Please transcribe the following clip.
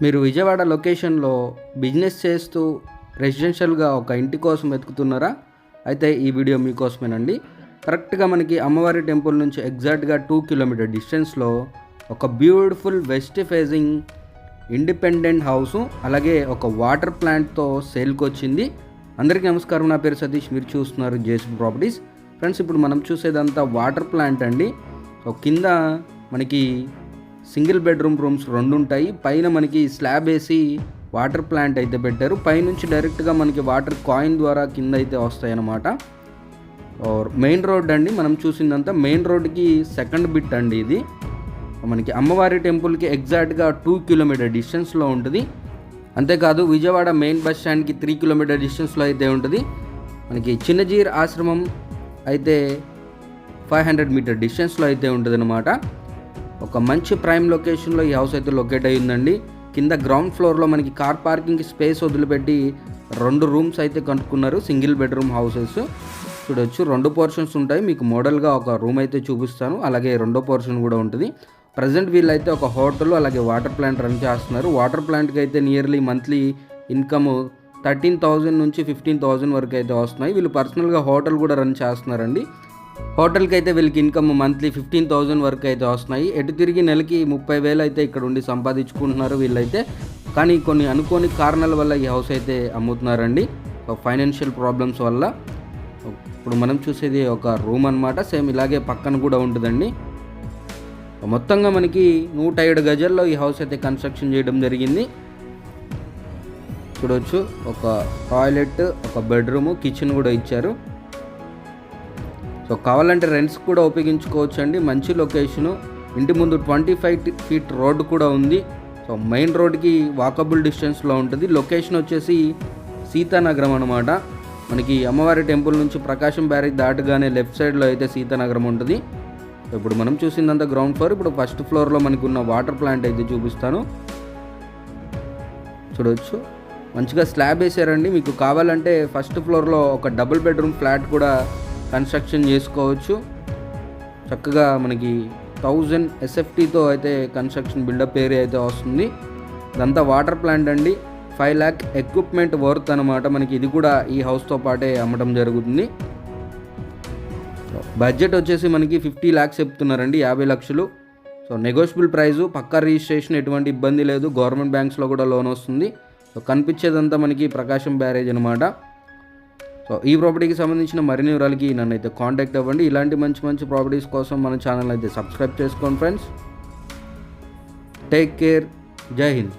మీరు విజయవాడ లొకేషన్లో బిజినెస్ చేస్తూ రెసిడెన్షియల్గా ఒక ఇంటి కోసం వెతుకుతున్నారా? అయితే ఈ వీడియో మీకోసమేనండి. కరెక్ట్గా మనకి అమ్మవారి టెంపుల్ నుంచి ఎగ్జాక్ట్గా 2 కిలోమీటర్ డిస్టెన్స్లో ఒక beautiful west facing independent house, అలాగే ఒక వాటర్ ప్లాంట్తో సేల్కి వచ్చింది. అందరికీ నమస్కారం, నా పేరు సతీష్, మీరు చూస్తున్నారు జేసీ ప్రాపర్టీస్. ఫ్రెండ్స్, ఇప్పుడు మనం చూసేదంతా వాటర్ ప్లాంట్ అండి. సో కింద మనకి సింగిల్ బెడ్రూమ్ రూమ్స్ 2 ఉంటాయి. పైన మనకి స్లాబ్ వేసి వాటర్ ప్లాంట్ అయితే పెట్టారు. పైనుంచి డైరెక్ట్గా మనకి వాటర్ కాయిన్ ద్వారా కింద అయితే వస్తాయి అన్నమాట. మెయిన్ రోడ్ అండి, మనం చూసిందంతా మెయిన్ రోడ్కి సెకండ్ బిట్ అండి. ఇది మనకి అమ్మవారి టెంపుల్కి ఎగ్జాక్ట్గా 2 కిలోమీటర్ డిస్టెన్స్లో ఉంటుంది. అంతేకాదు విజయవాడ మెయిన్ బస్ స్టాండ్కి 3 కిలోమీటర్ డిస్టెన్స్లో అయితే ఉంటుంది. మనకి చిన్నజీర్ ఆశ్రమం అయితే 500 మీటర్ డిస్టెన్స్లో అయితే ఉంటుంది అన్నమాట. ఒక మంచి ప్రైమ్ లొకేషన్లో ఈ హౌస్ అయితే లొకేట్ అయ్యిందండి. కింద గ్రౌండ్ ఫ్లోర్లో మనకి కార్ పార్కింగ్కి స్పేస్ వదిలిపెట్టి 2 రూమ్స్ అయితే కనుక్కున్నారు. సింగిల్ బెడ్రూమ్ హౌసెస్ చూడొచ్చు. 2 పోర్షన్స్ ఉంటాయి. మీకు మోడల్గా ఒక రూమ్ అయితే చూపిస్తాను, అలాగే 2వ పోర్షన్ కూడా ఉంటుంది. ప్రజెంట్ వీళ్ళైతే ఒక హోటల్ అలాగే వాటర్ ప్లాంట్ రన్ చేస్తున్నారు. వాటర్ ప్లాంట్కి అయితే నియర్లీ మంత్లీ ఇన్కమ్ 13,000 నుంచి 15,000 వరకు అయితే వస్తున్నాయి. వీళ్ళు పర్సనల్గా హోటల్ కూడా రన్ చేస్తున్నారండి. హోటల్కి అయితే వీళ్ళకి ఇన్కమ్ మంత్లీ 15,000 వరకు అయితే వస్తున్నాయి. ఎటు తిరిగి నెలకి 30,000 అయితే ఇక్కడ ఉండి సంపాదించుకుంటున్నారు వీళ్ళైతే. కానీ కొన్ని అనుకోని కారణాల వల్ల ఈ హౌస్ అయితే అమ్ముతున్నారండి, ఫైనాన్షియల్ ప్రాబ్లమ్స్ వల్ల. ఇప్పుడు మనం చూసేది ఒక రూమ్ అనమాట. సేమ్ ఇలాగే పక్కన కూడా ఉంటుందండి. మొత్తంగా మనకి 107 గజాల్లో ఈ హౌస్ అయితే కన్స్ట్రక్షన్ చేయడం జరిగింది. చూడవచ్చు, ఒక టాయిలెట్, ఒక బెడ్రూము, కిచెన్ కూడా ఇచ్చారు. సో కావాలంటే రెంట్స్ కూడా ఉపయోగించుకోవచ్చు అండి. మంచి లొకేషను. ఇంటి ముందు 25 ఫీట్ రోడ్డు కూడా ఉంది. సో మెయిన్ రోడ్కి వాకబుల్ డిస్టెన్స్లో ఉంటుంది. లొకేషన్ వచ్చేసి సీతానగరం అనమాట. మనకి అమ్మవారి టెంపుల్ నుంచి ప్రకాశం బ్యారేజ్ దాటగానే లెఫ్ట్ సైడ్లో అయితే సీతానగరం ఉంటుంది. ఇప్పుడు మనం చూసిందంతా గ్రౌండ్ ఫ్లోర్. ఇప్పుడు ఫస్ట్ ఫ్లోర్లో మనకు ఉన్న వాటర్ ప్లాంట్ అయితే చూపిస్తాను. చూడవచ్చు, మంచిగా స్లాబ్ వేసారండి. మీకు కావాలంటే ఫస్ట్ ఫ్లోర్లో ఒక డబుల్ బెడ్రూమ్ ఫ్లాట్ కూడా కన్స్ట్రక్షన్ చేసుకోవచ్చు. చక్కగా మనకి 1000 SFTతో అయితే కన్స్ట్రక్షన్ బిల్డప్ ఏరియా అయితే వస్తుంది. ఇదంతా వాటర్ ప్లాంట్ అండి. 5 lakh ఎక్విప్మెంట్ వర్త్ అనమాట. మనకి ఇది కూడా ఈ హౌస్తో పాటే అమ్మటం జరుగుతుంది. బడ్జెట్ వచ్చేసి మనకి 50 lakhs చెప్తున్నారండి, 50 లక్షలు. సో నెగోషియబుల్ ప్రైజు, పక్కా రిజిస్ట్రేషన్, ఎటువంటి ఇబ్బంది లేదు. గవర్నమెంట్ బ్యాంక్స్లో కూడా లోన్ వస్తుంది. సో కనిపించేదంతా మనకి ప్రకాశం బ్యారేజ్ అనమాట. సో ఈ ప్రాపర్టీకి సంబంధించిన మరిన్ని వివరాలకి నన్ను అయితే కాంటాక్ట్ అవ్వండి. ఇలాంటి మంచి మంచి ప్రాపర్టీస్ కోసం మన ఛానల్ అయితే సబ్స్క్రైబ్ చేసుకోండి ఫ్రెండ్స్. Take care. జై హింద్.